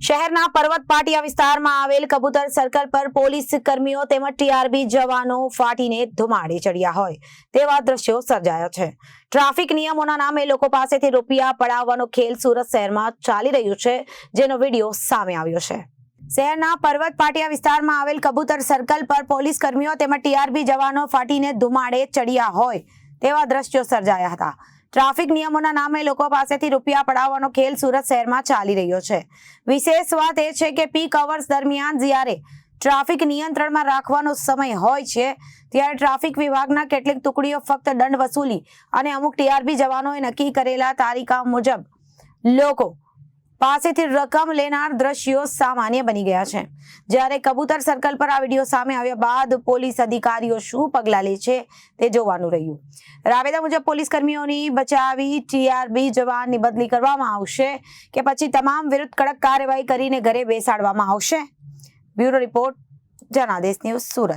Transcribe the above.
શહેરના પર્વત પાટિયા વિસ્તારમાં આવેલ કબૂતર સર્કલ પર પોલીસ કર્મીઓ તેમજ ટીઆરબી જવાનો ફાટીને ધુમાડે ચડ્યા હોય તેવા દ્રશ્યો સર્જાયા છે। ટ્રાફિક નિયમોના નામે લોકો પાસેથી રૂપિયા પડાવવાનો ખેલ સુરત શહેરમાં ચાલી રહ્યું છે, જેનો વિડીયો સામે આવ્યો છે। શહેરના પર્વત પાટિયા વિસ્તારમાં આવેલ કબૂતર સર્કલ પર પોલીસ કર્મીઓ તેમજ ટીઆરબી જવાનો ફાટીને ધુમાડે ચડ્યા હોય તેવા દ્રશ્યો સર્જાયા હતા। ટ્રાફિક નિયમોના નામે લોકો પાસેથી રૂપિયા પડાવવાનો ખેલ સુરત શહેરમાં ચાલી રહ્યો છે। વિશેષ વાત એ છે કે પીક અવર્સ દરમિયાન જ્યારે ટ્રાફિક નિયંત્રણમાં રાખવાનો સમય હોય છે ત્યારે ટ્રાફિક વિભાગના કેટલીક ટુકડીઓ ફક્ત દંડ વસૂલી અને અમુક ટીઆરબી જવાનોએ નક્કી કરેલા તારીખા મુજબ લોકો પાસેથી રકમ લેનાર દ્રશ્યો સામાન્ય બની ગયા છે। જ્યારે કબૂતર સર્કલ પર આ વિડીયો સામે આવ્યા બાદ પોલીસ અધિકારીઓ શું પગલાં લે છે તે જોવાનું રહ્યું। રાબેતા મુજબ પોલીસ કર્મીઓની બચાવી ટીઆરબી જવાનની બદલી કરવામાં આવશે કે પછી તમામ વિરુદ્ધ કડક કાર્યવાહી કરીને ઘરે બેસાડવામાં આવશે। Bureau report, Janadesh news, Surat.